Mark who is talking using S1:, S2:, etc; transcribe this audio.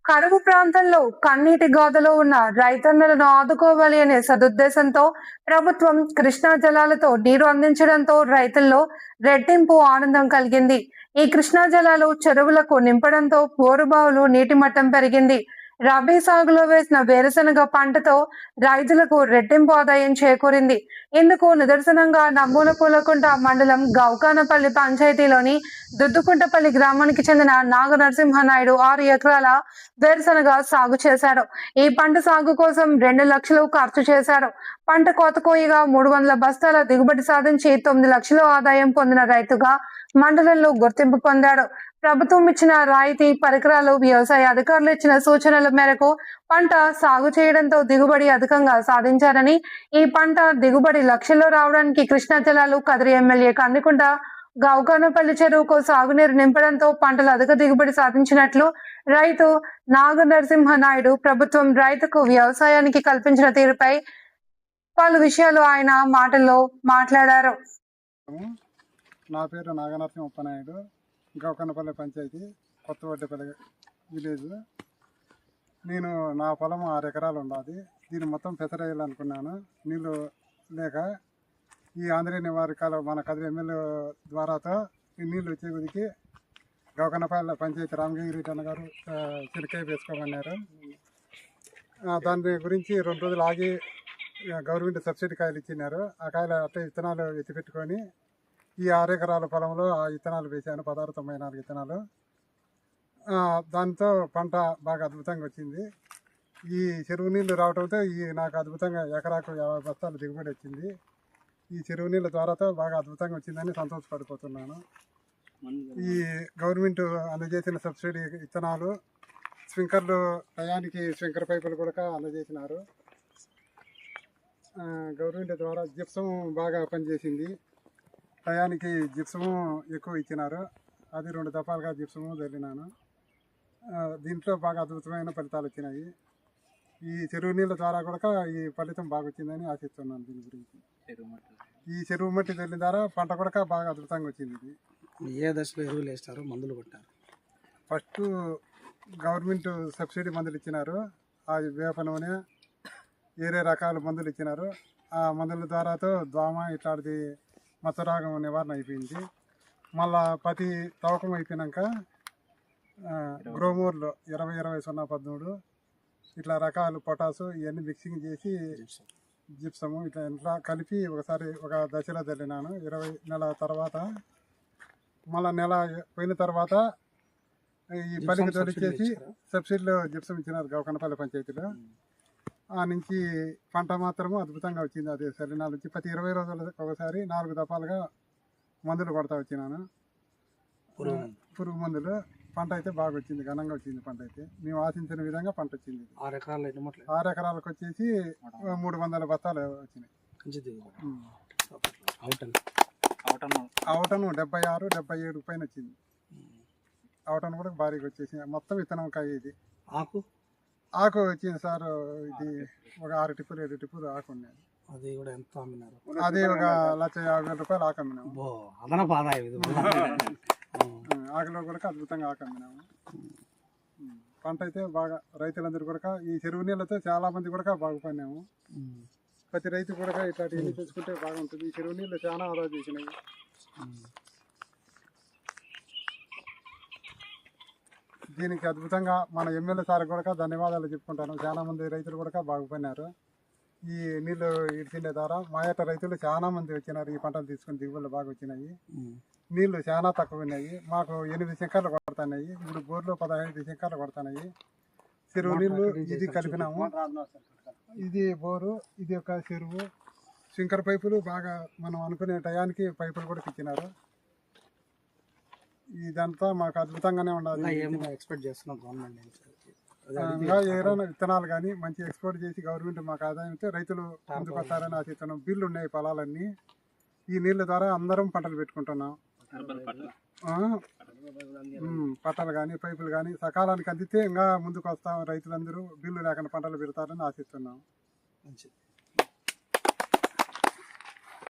S1: కరువు ప్రాంతంలో కన్నీటి గాథలో ఉన్న రైతన్నలను ఆదుకోవాలి అనే సదుద్దేశంతో ప్రభుత్వం కృష్ణా జలాలతో నీరు అందించడంతో రైతుల్లో రెట్టింపు ఆనందం కలిగింది. ఈ కృష్ణా జలాలు చెరువులకు నింపడంతో బోరుబావులు నీటి మట్టం పెరిగింది. రబీ సాగులో వేసిన వేరుశనగ పంటతో రైతులకు రెట్టింపు ఆదాయం చేకూరింది. ఇందుకు నిదర్శనంగా నమ్మూలపూలకుంట మండలం గౌకానపల్లి పంచాయతీలోని దుద్దుకుంటపల్లి గ్రామానికి చెందిన నాగ నరసింహనాయుడు 6 ఎకరాల వేరుశనగ సాగు చేశాడు. ఈ పంట సాగు కోసం 2 లక్షలు ఖర్చు చేశాడు. పంట కోత కోయగా 300 బస్తాల దిగుబడి సాధించి 9 లక్షల ఆదాయం పొందిన రైతుగా మండలంలో గుర్తింపు పొందాడు. ప్రభుత్వం ఇచ్చిన రాయితీ పరికరాలు, వ్యవసాయ అధికారులు ఇచ్చిన సూచనల మేరకు పంట సాగు చేయడంతో దిగుబడి అధికంగా సాధించారని, ఈ పంట దిగుబడి లక్షల్లో రావడానికి కృష్ణా జలాలు కదిరి ఎమ్మెల్యే కందికుంట గౌకానపల్లి చెరువుకు సాగునీరు నింపడంతో పంటలు అధిక దిగుబడి సాధించినట్లు రైతు నాగ నరసింహనాయుడు ప్రభుత్వం రైతుకు వ్యవసాయానికి కల్పించిన తీరుపై పలు విషయాలు ఆయన మాటల్లో మాట్లాడారు.
S2: నా పేరు నాగనరసింహనాయుడు, గౌకానపల్లి పంచాయతీ, కొత్తవడ్డపల్లి విలేజ్. నేను నా పొలం 6 ఎకరాలు ఉన్నది. దీన్ని మొత్తం పెసరేయాలనుకున్నాను. నీళ్ళు లేక ఈ ఆంధ్ర నివారికాలు మన కదిరి ఎమ్మెల్యే ద్వారాతో ఈ నీళ్ళు వచ్చే కొద్దికి గౌకానపల్లి పంచాయతీ రామగిరి అన్న గారు చిరకాయ వేసుకోమన్నారు. దాని గురించి 2 రోజులు ఆగి గవర్నమెంట్ సబ్సిడీ కాయలు ఇచ్చినారు. ఆ కాయలు అట్లా విత్తనాలు ఎత్తిపెట్టుకొని ఈ 6 ఎకరాల పొలంలో ఆ విత్తనాలు వేశాను, 1694 విత్తనాలు. దాంతో పంట బాగా అద్భుతంగా వచ్చింది. ఈ చెరువు నీళ్ళు రావడంతో నాకు అద్భుతంగా ఎకరాకు 50 బస్తాలు దిగుబడి వచ్చింది. ఈ చెరువు నీళ్ళ ద్వారాతో బాగా అద్భుతంగా వచ్చిందని సంతోషపడిపోతున్నాను. ఈ గవర్నమెంట్ అందజేసిన సబ్సిడీ విత్తనాలు, స్ప్రింక్లర్లు, టయానికి స్ప్రింక్లర్ పైపులు కూడా అందజేసినారు. గవర్నమెంట్ ద్వారా జిప్సం బాగా పనిచేసింది. టయానికి జిప్సము ఎక్కువ ఇచ్చినారు. అది 2 దఫాలుగా జిప్సము చల్లినాను. దీంట్లో బాగా అద్భుతమైన ఫలితాలు వచ్చినాయి. ఈ చెరువు నీళ్ళ ద్వారా కూడా ఈ ఫలితం బాగా వచ్చిందని ఆశిస్తున్నాను. దీని గురించి ఈ చెరువు మట్టి చల్లిన ద్వారా పంట కూడా బాగా అద్భుతంగా వచ్చింది.
S3: ఏ దశలో ఎరువులు వేస్తారు, మందులు కొట్టారు?
S2: ఫస్ట్ గవర్నమెంట్ సబ్సిడీ మందులు ఇచ్చినారు. ఆ వేప నూనె, వేరే రకాల మందులు ఇచ్చినారు. ఆ మందుల ద్వారాతో దోమ ఇట్లాంటిది మచ్చరాగం నివారణ అయిపోయింది. మళ్ళా ప్రతి తవ్వకం అయిపోయినాక గ్రోమోర్లో 20-20-0-13 ఇట్లా రకాలు పొటాసు ఇవన్నీ మిక్సింగ్ చేసి జిప్సము ఇట్లా కలిపి ఒకసారి ఒక దశలో చల్లినాను. 20 నెల తర్వాత మళ్ళా నెల పోయిన తర్వాత ఈ పల్లికి తొలిచేసి సబ్సిడీలో జిప్సం ఇచ్చినారు గౌకానపల్లి పంచాయతీలో. ఆ నుంచి పంట మాత్రము అద్భుతంగా వచ్చింది. అదే చల్లినాల నుంచి ప్రతి 20 రోజులకు ఒకసారి 4 దఫాలుగా మందులు కొడతా వచ్చినాను, పురుగు మందులు. పంట అయితే బాగా వచ్చింది, ఘనంగా వచ్చింది. పంట అయితే మేము ఆశించిన విధంగా పంట వచ్చింది. 6 ఎకరాలకు వచ్చేసి 300 బస్తాలు వచ్చినాయి. అవుటను 76-77 పైన వచ్చింది. అవుటను కూడా భారీగా వచ్చేసి మొత్తం విత్తనం కాయ. ఇది ఆకు వచ్చింది సార్. ఇది ఒక 6 టిప్పులు 7 టిప్పులు ఆకు ఉన్నది.
S3: అది కూడా ఎంత అమ్మినారు?
S2: అది ఒక 1,50,000 రూపాయలు ఆకు అమ్మినాము. ఆకులో కూడా అద్భుతంగా ఆకు అమ్మినాము. పంట అయితే బాగా రైతులందరూ కూడా ఈ చెరువు నీళ్ళతో చాలా మంది కూడా బాగుపడినాము. ప్రతి రైతు కూడా ఇట్లాంటివన్నీ చూసుకుంటే బాగుంటుంది. ఈ చెరువు నీళ్ళు చాలా ఆదా చేసినాయి. దీనికి అద్భుతంగా మన ఎమ్మెల్యే సార్ కూడా ధన్యవాదాలు చెప్పుకుంటాను. చాలా మంది రైతులు కూడా బాగుపడినారు. ఈ నీళ్ళు ఇడిచిండే ద్వారా మా యొక్క రైతులు చాలా మంది వచ్చినారు. ఈ పంటలు తీసుకుని దిగుబడులు బాగా వచ్చినాయి. నీళ్లు చాలా తక్కువ ఉన్నాయి. మాకు 8 శంకర్లు కొడుతున్నాయి. ఇప్పుడు బోర్లో 15 శంకర్లు కొడుతున్నాయి. చెరువు నీళ్లు ఇది కలిపినాము. ఇది బోరు, ఇది ఒక చెరువు. శంకర్ పైపులు బాగా మనం అనుకునే టయానికి పైపులు కూడా ఇచ్చినారు. ఇదంతా మాకు అద్భుతంగానే ఉండాలి.
S3: ఎక్స్పెక్ట్ చేస్తున్నాం గవర్నమెంట్
S2: ఇంకా ఏదైనా విత్తనాలు కానీ మంచి ఎక్స్పోర్ట్ చేసి గవర్నమెంట్ మాకు ఆదాయం అయితే రైతులు ముందుకు వస్తారని ఆశిస్తున్నాం. బిల్లు ఉన్నాయి పొలాలన్నీ. ఈ నీళ్ళ ద్వారా అందరం పంటలు పెట్టుకుంటున్నాం. పట్టలు కానీ పైపులు కానీ సకాలానికి అందితే ఇంకా ముందుకు వస్తాం. రైతులందరూ బిల్లు లేకుండా పంటలు పెడతారని ఆశిస్తున్నాం.